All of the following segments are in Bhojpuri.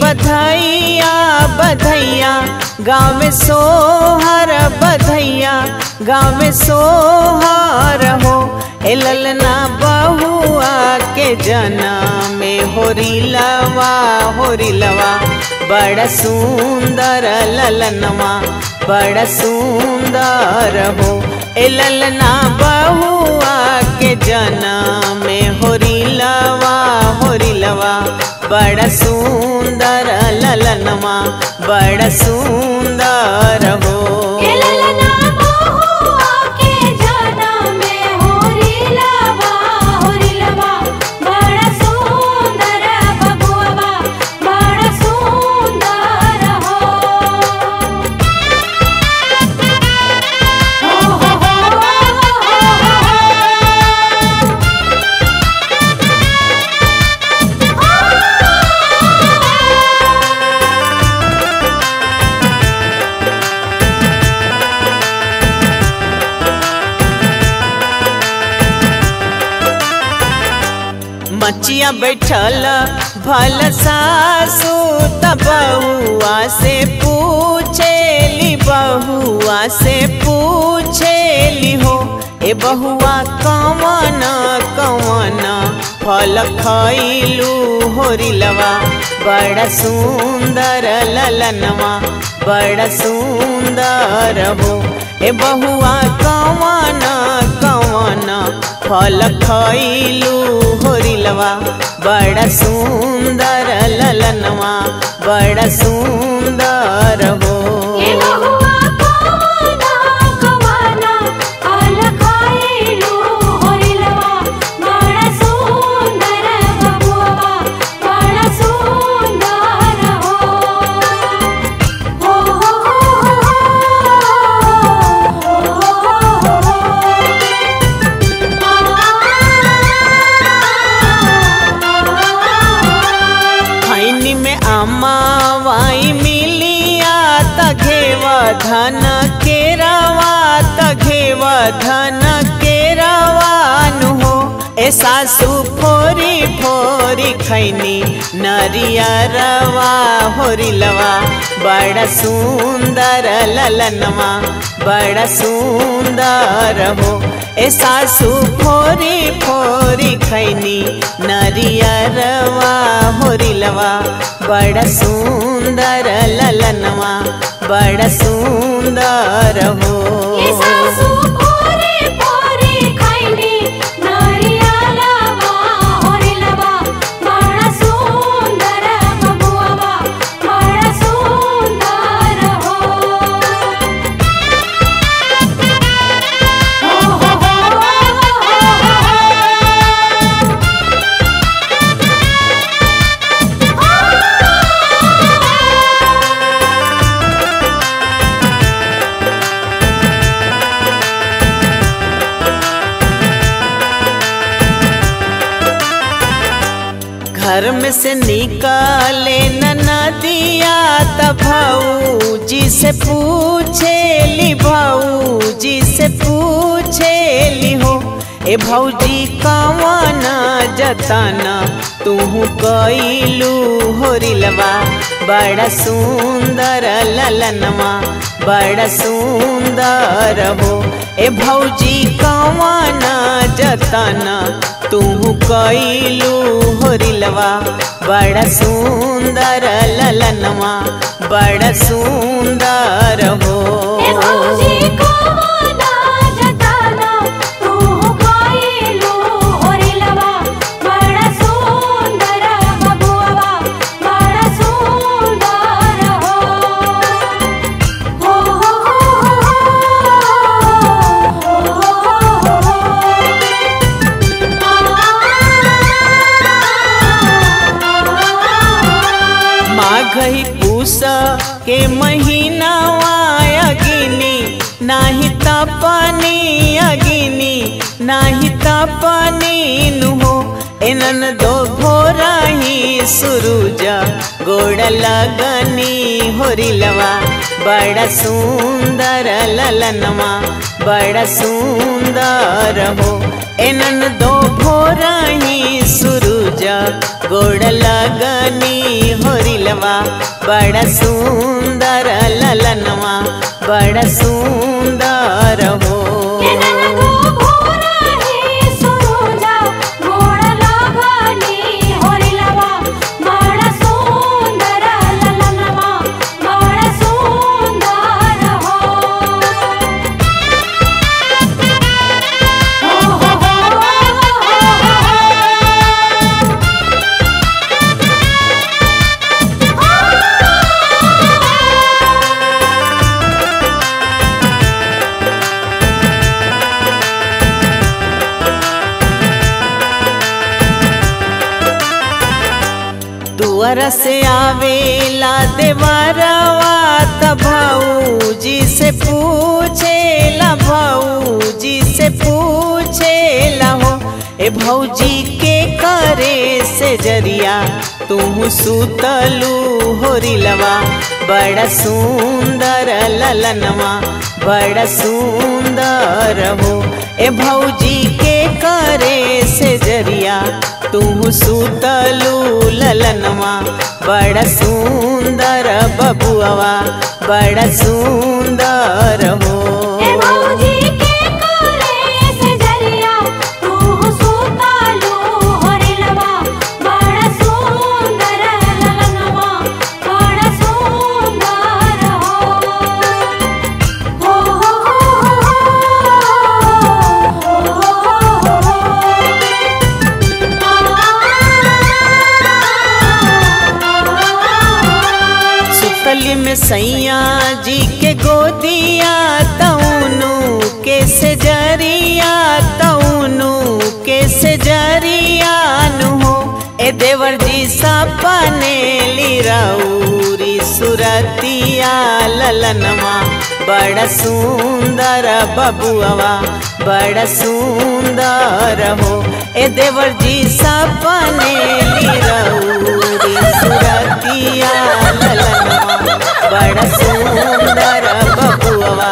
बधैया बधैया गाँव में सोहर बधैया गाँव में सोहर हो। ए ललना बहुआ के जनम में होरिलवा होरिलवा बड़ा सुंदर ललनवा बड़ा सुंदर हो। ए ललना बहुआ के जनम में होरिलवा होरिलवा बड़ा सुंदर ललनवा बड़ा सुंदर हो। मचिया बैठल भल सासू तब बहुआ से पूछेली बहुआ से पूछेली हो। ए बहुआ कवन कवन फल खइलू होरिलवा बड़ा सुंदर ललनवा बड़ा सुंदर हो। ए बहुआ कवन कवन फल खइलू होरिलवा बड़ा सुंदर ललनवा बड़ा सुंदर हो। अमावाई मिलिया तघेवा धन केरावा तघेवा धन केरावानु हो। ए सासू फोरी फोरी खैनी नरियरवा होरिलवा बड़ा सुंदर ललनवा बड़ा सुंदर हो। ए सासू फोरी फोरी खैनी नरियरवा होरिलवा बड़ा सुंदर ललनवा बड़ा सुंदर हो। घर में से निकाले नदिया तब भाऊजी से पूछेली भाऊजी से पूछेली हो। ए भौजी कवन जतना तू कइलू होरिलवा बड़ा सुंदर ललनवा बड़ा सुंदर हो। ए भौजी कवन जतना तू कइलू होरिलवा बड़ा सुंदर ललनवा बड़ा सुंदर हो। माघी पूस के महीनावा अगिनी नाही तपनी अगिनी नाही तपनी नु हो। एनन दो भोराही सुरुजा गोड़ लगनी होरिलवा बड़ा सुंदर ललनवा बड़ा सुंदर हो। एनन दो भोराही सुरुजा गोड़ लगनी होरिलवा बड़ा सुंदर ललनवा बड़ा सुंदर हो। दुआर से आवेला देवरवा त भाऊजी से पूछेला भाऊजी से पूछेला हो। ए भौजी के करे से जरिया तू सुतलू होरिलवा बड़ा सुंदर ललनवा बड़ा सुंदर हो। ए भौजी के करे से जरिया तू सुतलू ललनवा बड़ा सुंदर बबुआ बड़ा सुंदर हो। में सैया जी के गोदिया तौनु के से जरिया तौनु के से जरिया नु हो। ए देवर जी सपने लिराउरी सुरतिया ललनवा बड़ा सुंदर बबुआ बड़ा सुंदर हो। ए देवर जी सपने लिराउरी सुरतिया ललनवा बड़ा सुंदर बबुआ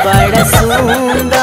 बड़ा सुंदर